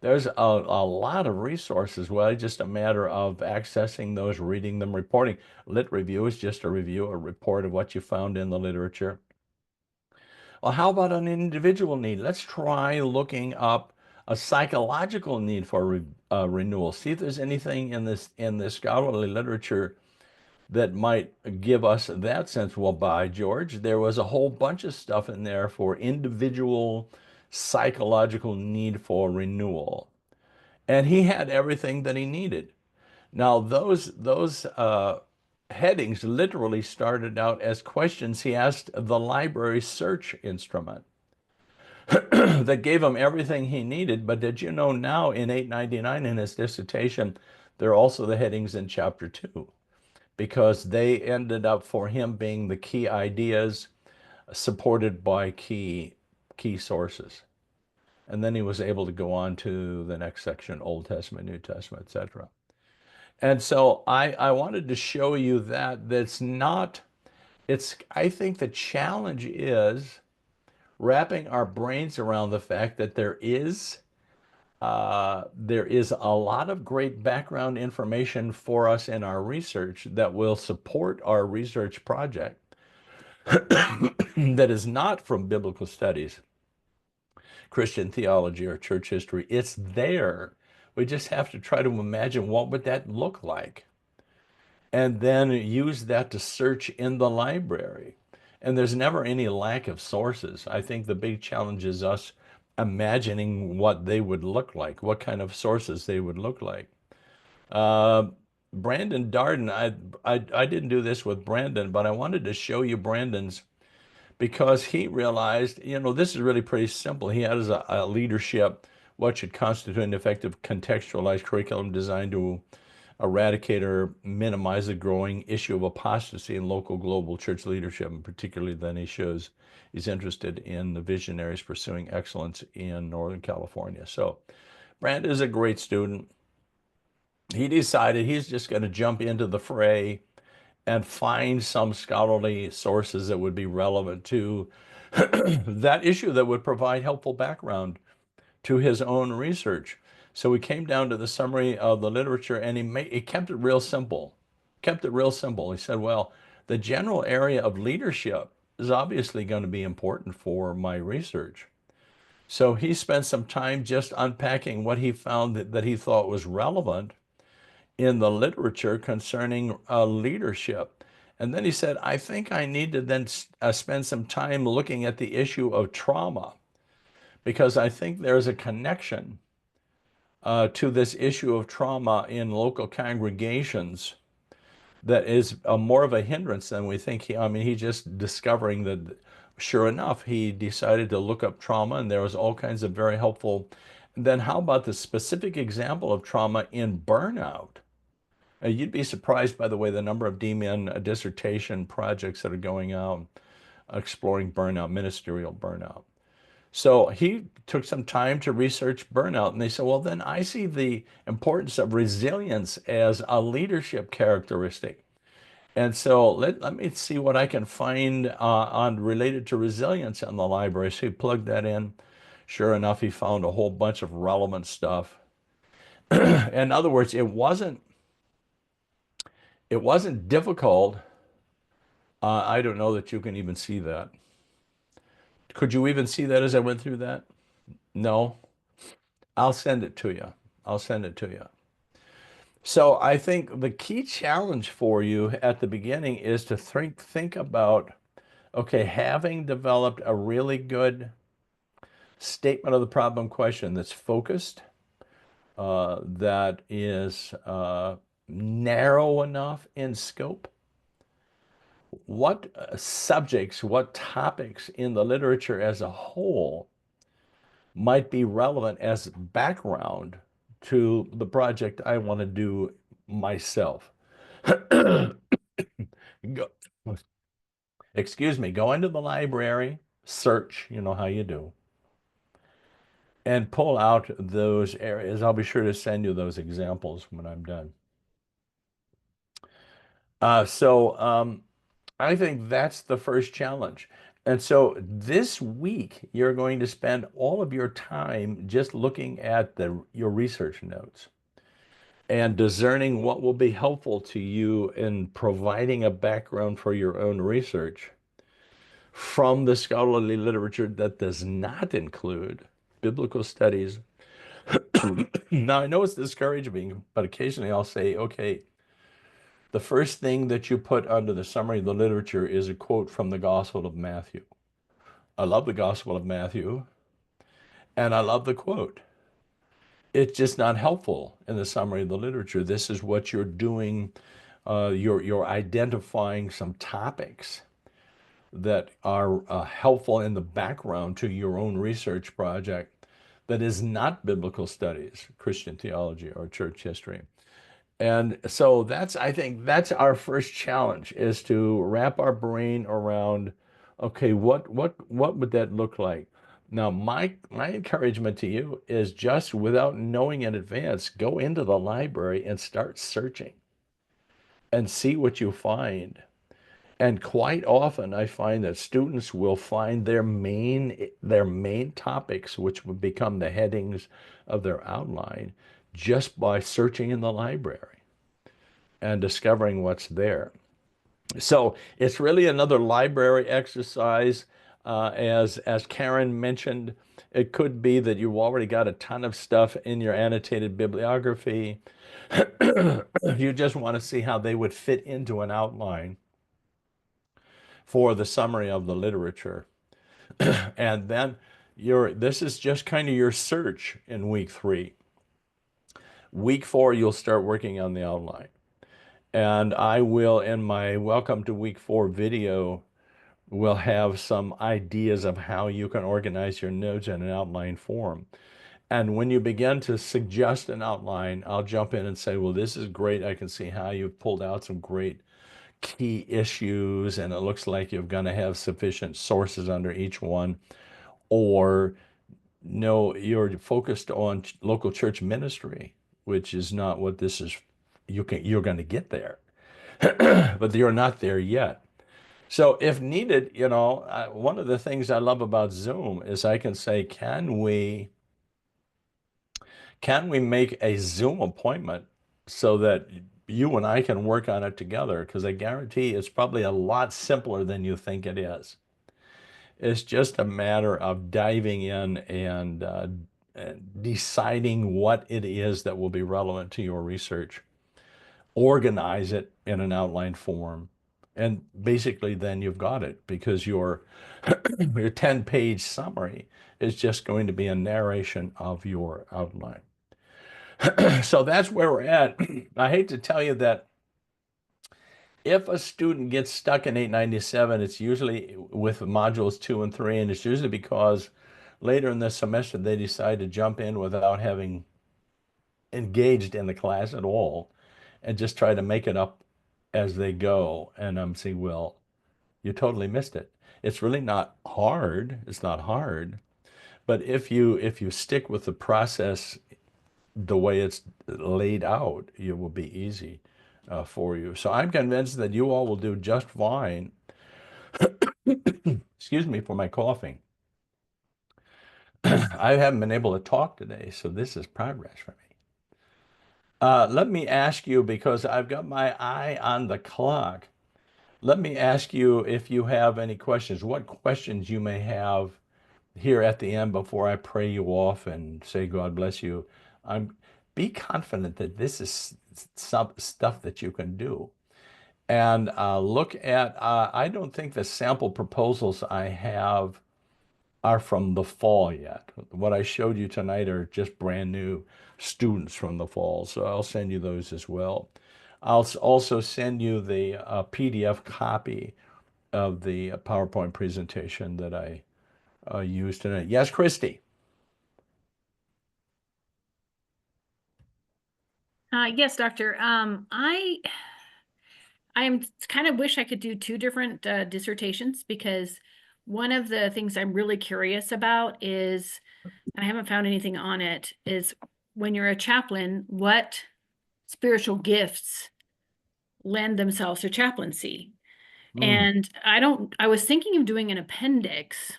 there's a lot of resources. Well, it's just a matter of accessing those, reading them, reporting. Lit review is just a review, a report of what you found in the literature. Well, how about an individual need? Let's try looking up a psychological need for renewal. See if there's anything in this scholarly literature that might give us that sense. Well, by George, there was a whole bunch of stuff in there for individual psychological need for renewal. And he had everything that he needed. Now, those headings literally started out as questions he asked the library search instrument that gave him everything he needed. But did you know now in 899 in his dissertation, there are also the headings in chapter 2, because they ended up for him being the key ideas supported by key sources. And then he was able to go on to the next section, Old Testament, New Testament, etc. And so I wanted to show you I think the challenge is wrapping our brains around the fact that there is a lot of great background information for us in our research that will support our research project that is not from biblical studies, Christian theology, or church history. It's there. We just have to try to imagine what would that look like, and then use that to search in the library. And there's never any lack of sources. I think the big challenge is us imagining what they would look like, what kind of sources they would look like. Uh, Brandon Darden, I didn't do this with Brandon, but I wanted to show you Brandon's because he realized, this is really pretty simple. He has a leadership, what should constitute an effective contextualized curriculum designed to eradicate or minimize the growing issue of apostasy in local global church leadership, and particularly then he shows he's interested in the visionaries pursuing excellence in Northern California. So Brandon is a great student. He decided he's just going to jump into the fray and find some scholarly sources that would be relevant to that issue that would provide helpful background to his own research. So he came down to the summary of the literature and he kept it real simple. Kept it real simple. He said, well, the general area of leadership is obviously going to be important for my research. So he spent some time just unpacking what he found that he thought was relevant in the literature concerning leadership. And then he said, I think I need to then spend some time looking at the issue of trauma because I think there's a connection to this issue of trauma in local congregations that is more of a hindrance than we think. He's just discovering that, sure enough, he decided to look up trauma, and there was all kinds of very helpful. And then how about the specific example of trauma in burnout? You'd be surprised, by the way, the number of DMin dissertation projects that are going out exploring burnout, ministerial burnout. So he took some time to research burnout, and they said, well, then I see the importance of resilience as a leadership characteristic. And so let me see what I can find on related to resilience in the library. So he plugged that in. Sure enough, he found a whole bunch of relevant stuff. In other words, it wasn't difficult. I don't know that you can even see that. Could you even see that as I went through that? No. I'll send it to you. I'll send it to you. So I think the key challenge for you at the beginning is to think about, okay, having developed a really good statement of the problem question that's focused, that is narrow enough in scope, what subjects, what topics in the literature as a whole might be relevant as background to the project I want to do myself. Go, excuse me, go into the library, search, you know how you do, and pull out those areas. I'll be sure to send you those examples when I'm done. I think that's the first challenge. And so this week, you're going to spend all of your time just looking at your research notes and discerning what will be helpful to you in providing a background for your own research from the scholarly literature that does not include biblical studies. Now, I know it's discouraging, but occasionally I'll say, okay, the first thing that you put under the summary of the literature is a quote from the Gospel of Matthew. I love the Gospel of Matthew, and I love the quote. It's just not helpful in the summary of the literature. This is what you're doing. You're identifying some topics that are helpful in the background to your own research project that is not biblical studies, Christian theology, or church history. And so I think that's our first challenge, is to wrap our brain around, okay, what would that look like? Now, my encouragement to you is, just without knowing in advance, go into the library and start searching and see what you find. And quite often I find that students will find their main topics, which would become the headings of their outline, just by searching in the library and discovering what's there. So it's really another library exercise. As Karen mentioned, it could be that you've already got a ton of stuff in your annotated bibliography. You just want to see how they would fit into an outline for the summary of the literature. And then this is just kind of your search in week 3. Week 4, you'll start working on the outline. And I will, in my Welcome to Week 4 video, will have some ideas of how you can organize your notes in an outline form. And when you begin to suggest an outline, I'll jump in and say, well, this is great. I can see how you've pulled out some great key issues, and it looks like you're going to have sufficient sources under each one. Or, no, you're focused on local church ministry, which is not what this is. You're going to get there, but you're not there yet. So if needed, one of the things I love about Zoom is I can say, can we make a Zoom appointment so that you and I can work on it together? Because I guarantee it's probably a lot simpler than you think it is. It's just a matter of diving in and deciding what it is that will be relevant to your research. Organize it in an outline form. And basically then you've got it, because your 10-page summary is just going to be a narration of your outline. So that's where we're at. I hate to tell you that if a student gets stuck in 897, it's usually with modules 2 and 3, and it's usually because later in the semester they decide to jump in without having engaged in the class at all and just try to make it up as they go. And I'm saying, well, you totally missed it. It's really not hard. It's not hard. But if you stick with the process the way it's laid out, it will be easy for you. So I'm convinced that you all will do just fine. Excuse me for my coughing. I haven't been able to talk today, so this is progress for me. Let me ask you, because I've got my eye on the clock, let me ask you if you have any questions, what questions you may have here at the end before I pray you off and say God bless you. Be confident that this is some stuff that you can do. And look at, I don't think the sample proposals I have are from the fall yet. What I showed you tonight are just brand new students from the fall. So I'll send you those as well. I'll also send you the PDF copy of the PowerPoint presentation that I used tonight. Yes, Christy. Yes, Doctor. I'm kind of wish I could do two different dissertations, because one of the things I'm really curious about is, and I haven't found anything on it, is when you're a chaplain, what spiritual gifts lend themselves to chaplaincy? And I was thinking of doing an appendix.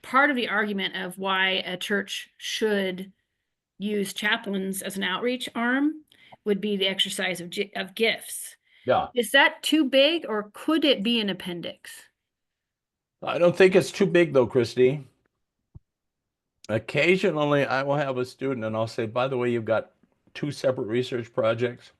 Part of the argument of why a church should use chaplains as an outreach arm would be the exercise of gifts. Yeah. Is that too big, or could it be an appendix? I don't think it's too big though, Christy. Occasionally I will have a student and I'll say, by the way, you've got 2 separate research projects.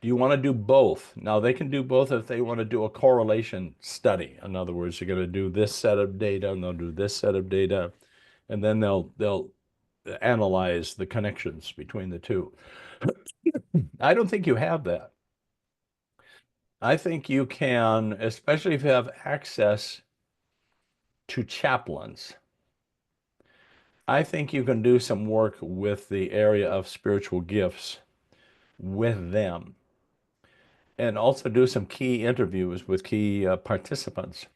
Do you want to do both? Now they can do both if they want to do a correlation study. In other words, you're going to do this set of data and they'll do this set of data, and then they'll analyze the connections between the two. I don't think you have that. I think you can, especially if you have access to chaplains. I think you can do some work with the area of spiritual gifts with them, and also do some key interviews with key participants.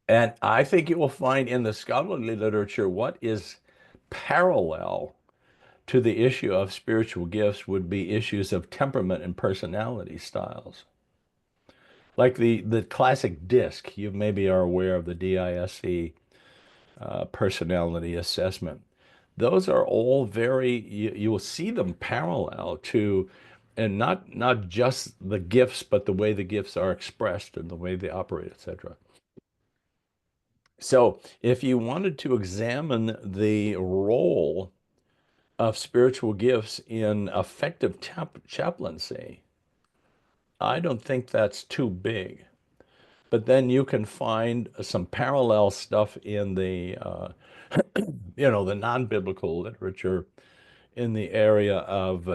And I think you will find in the scholarly literature what is parallel to the issue of spiritual gifts would be issues of temperament and personality styles. Like the classic DISC, you maybe are aware of the DISC personality assessment. Those are all you will see them parallel to, and not just the gifts, but the way the gifts are expressed and the way they operate, etc. So if you wanted to examine the role of spiritual gifts in effective chaplaincy, I don't think that's too big. But then you can find some parallel stuff in the, the non-biblical literature in the area of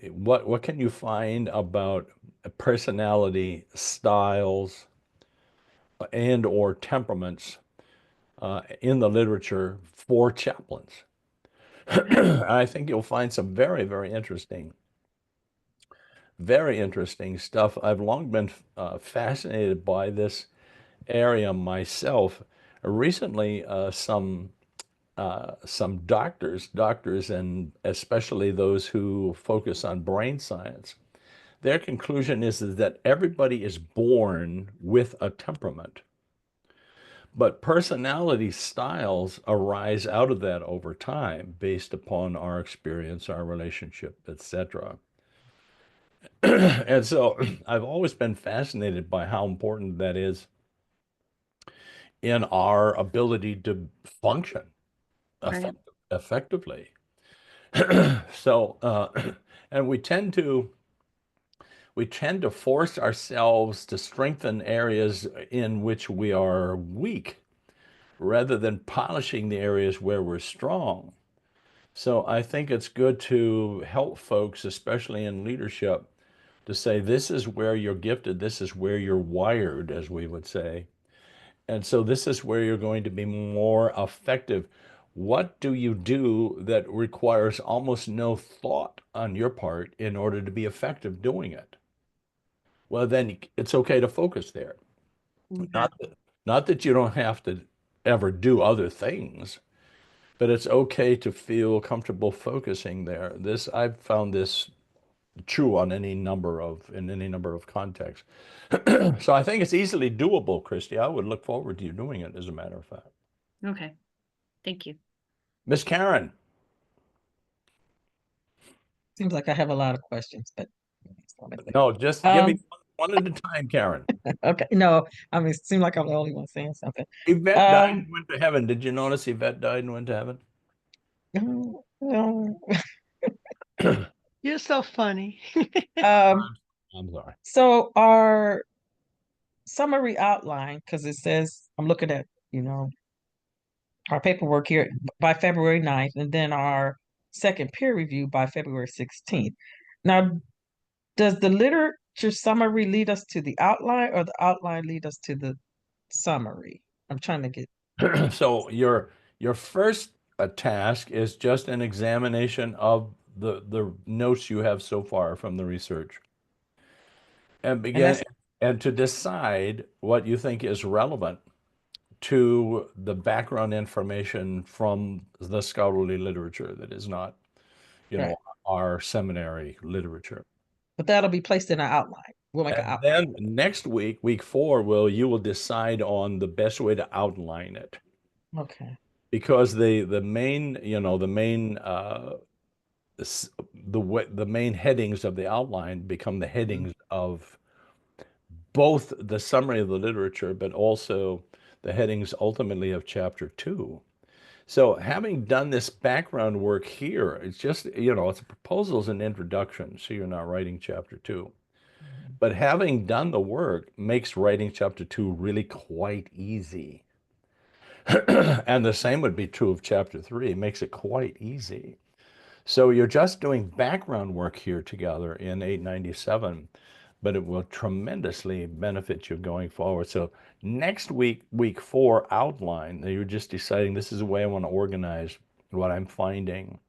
what can you find about personality styles and or temperaments in the literature for chaplains? I think you'll find some very, very interesting stuff. I've long been fascinated by this area myself. Recently, some doctors, and especially those who focus on brain science, their conclusion is that everybody is born with a temperament, but personality styles arise out of that over time based upon our experience, our relationship, etc. And so I've always been fascinated by how important that is in our ability to function Right. effectively. So, and we tend to force ourselves to strengthen areas in which we are weak rather than polishing the areas where we're strong. So I think it's good to help folks, especially in leadership, to say, this is where you're gifted, this is where you're wired, as we would say. And so this is where you're going to be more effective. What do you do that requires almost no thought on your part in order to be effective doing it? Well, then it's okay to focus there. Okay. Not that you don't have to ever do other things, but it's okay to feel comfortable focusing there. I've found this true in any number of contexts. So I think it's easily doable, Christy. I would look forward to you doing it, as a matter of fact. Okay. Thank you. Miss Karen. Seems like I have a lot of questions, but No, just give me um, one at a time, Karen. okay, no, I mean, it seems like I'm the only one saying something. Yvette died and went to heaven. Did you notice Yvette died and went to heaven? No. You're so funny. Um, I'm sorry. so our summary outline, because it says, I'm looking at, our paperwork here by February 9th, and then our second peer review by February 16th. Now, does the literature summary lead us to the outline, or the outline lead us to the summary? I'm trying to get. So your first task is just an examination of the notes you have so far from the research, and to decide what you think is relevant to the background information from the scholarly literature that is not, Right. our seminary literature. But that'll be placed in our outline. We'll make an And outline. then next week, week 4, you will decide on the best way to outline it. Okay. Because the main, the main headings of the outline become the headings of both the summary of the literature, but also the headings ultimately of chapter 2. So having done this background work here, it's just, it's proposals and introduction, so you're not writing chapter 2. But having done the work makes writing chapter 2 really quite easy. And the same would be true of chapter 3. It makes it quite easy. So you're just doing background work here together in 897, but it will tremendously benefit you going forward. So next week, week 4 outline, you're just deciding this is the way I want to organize what I'm finding.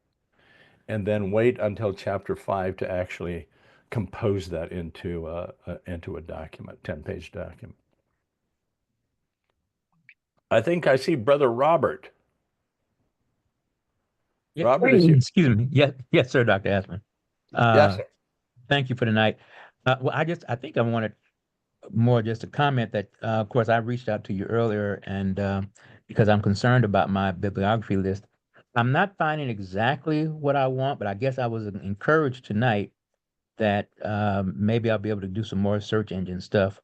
And then wait until chapter 5 to actually compose that into a document, 10-page document. I think I see Brother Robert. Yeah, Robert, is you? excuse me. Yes, sir, Dr. Asplund. Yes, sir. Thank you for tonight. Well, I think I wanted more just to comment that, of course, I reached out to you earlier, and because I'm concerned about my bibliography list. I'm not finding exactly what I want, but I guess I was encouraged tonight that maybe I'll be able to do some more search engine stuff.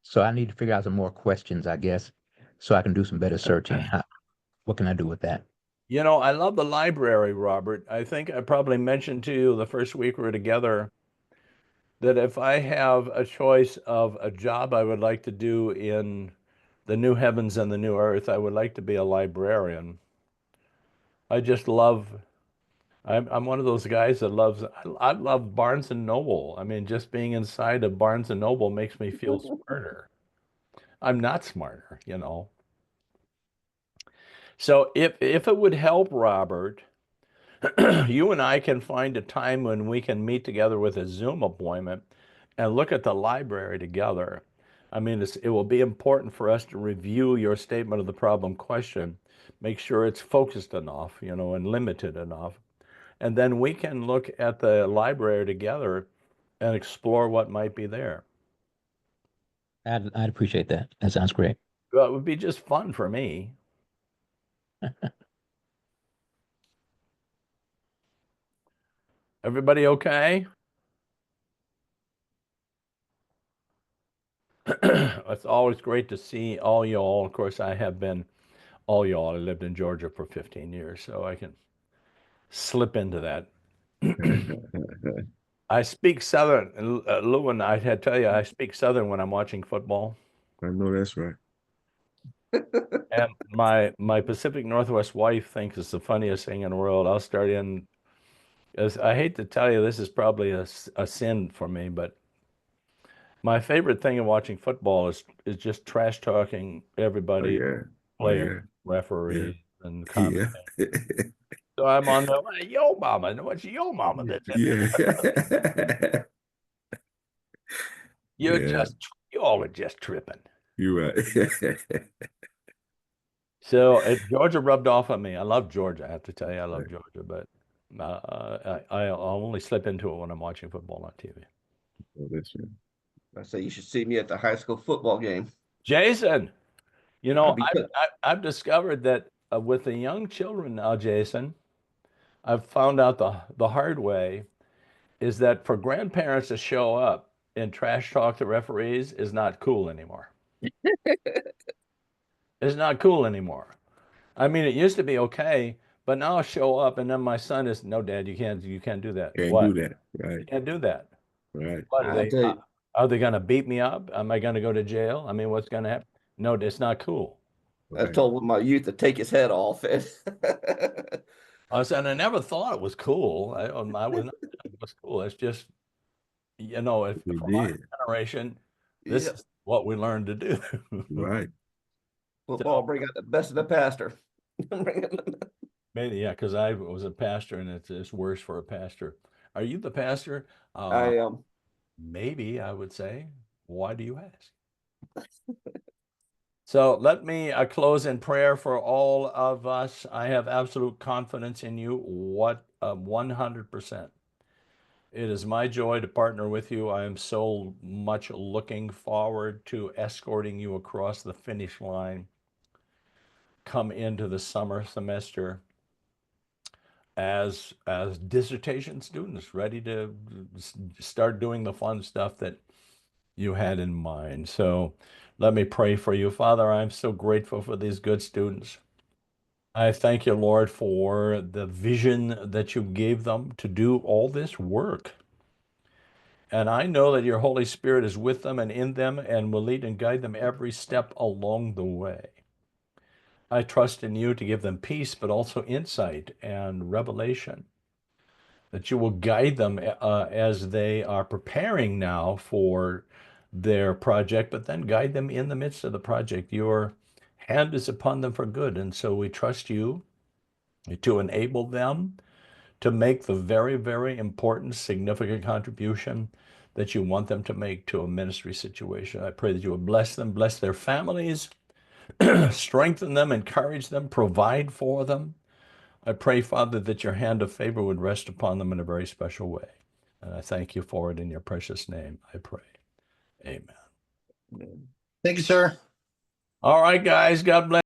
So I need to figure out some more questions, I guess, so I can do some better searching. What can I do with that? I love the library, Robert. I think I probably mentioned to you the first week we were together that if I have a choice of a job I would like to do in the new heavens and the new earth, I would like to be a librarian. I just love, I'm one of those guys that loves, I love Barnes and Noble. I mean, just being inside of Barnes and Noble makes me feel smarter. I'm not smarter, you know. So if it would help, Robert, you and I can find a time when we can meet together with a Zoom appointment and look at the library together. I mean, it will be important for us to review your statement of the problem question, make sure it's focused enough, you know, and limited enough. And then we can look at the library together and explore what might be there. I'd appreciate that. That sounds great. Well, it would be just fun for me. Everybody okay? It's always great to see all y'all. Of course, I have been all y'all. I lived in Georgia for 15 years, so I can slip into that. I speak Southern. Lewin, I had to tell you, I speak Southern when I'm watching football. I know that's right. And my Pacific Northwest wife thinks it's the funniest thing in the world. I'll start in, as I hate to tell you, this is probably a sin for me, but my favorite thing in watching football is just trash talking Oh, everybody, yeah. Oh, players, yeah. referees, and Yeah. commentators. So I'm on the yo mama. What's your mama? Yeah. You're Yeah. you all are just tripping. You're right. So Georgia rubbed off on me. I love Georgia. I have to tell you, I love Right. Georgia, but I'll only slip into it when I'm watching football on TV. Oh, that's right. I say you should see me at the high school football game. Jason, you I'll know, be I've discovered that with the young children now, Jason, I've found out the hard way is that for grandparents to show up and trash talk the referees is not cool anymore. It's not cool anymore. I mean, it used to be okay, but now I show up and then my son is, no, Dad, you can't do that. Can't What? do that. You Right. can't do that. Right. What I tell you, are they going to beat me up? Am I going to go to jail? I mean, what's going to happen? No, it's not cool. I Right. told my youth to take his head off. I said, I never thought it was cool. I was not, it was cool. It's just, you know, if We from our did. generation, this Yeah. is what we learned to do. Right. Football bring out the best of the pastor. Maybe, yeah, because I was a pastor and it's worse for a pastor. Are you the pastor? I am. Maybe I would say. Why do you ask? So let me close in prayer for all of us. I have absolute confidence in you. 100%. It is my joy to partner with you. I am so much looking forward to escorting you across the finish line. Come into the summer semester as dissertation students ready to start doing the fun stuff that you had in mind. So let me pray for you. Father, I'm so grateful for these good students. I thank you, Lord, for the vision that you gave them to do all this work. And I know that your Holy Spirit is with them and in them and will lead and guide them every step along the way. I trust in you to give them peace, but also insight and revelation, that you will guide them as they are preparing now for their project, but then guide them in the midst of the project. Your hand is upon them for good. And so we trust you to enable them to make the very, very important, significant contribution that you want them to make to a ministry situation. I pray that you would bless them, bless their families, strengthen them, encourage them, provide for them. I pray, Father, that your hand of favor would rest upon them in a very special way. And I thank you for it in your precious name, I pray. Amen. Thank you, sir. All right, guys, God bless.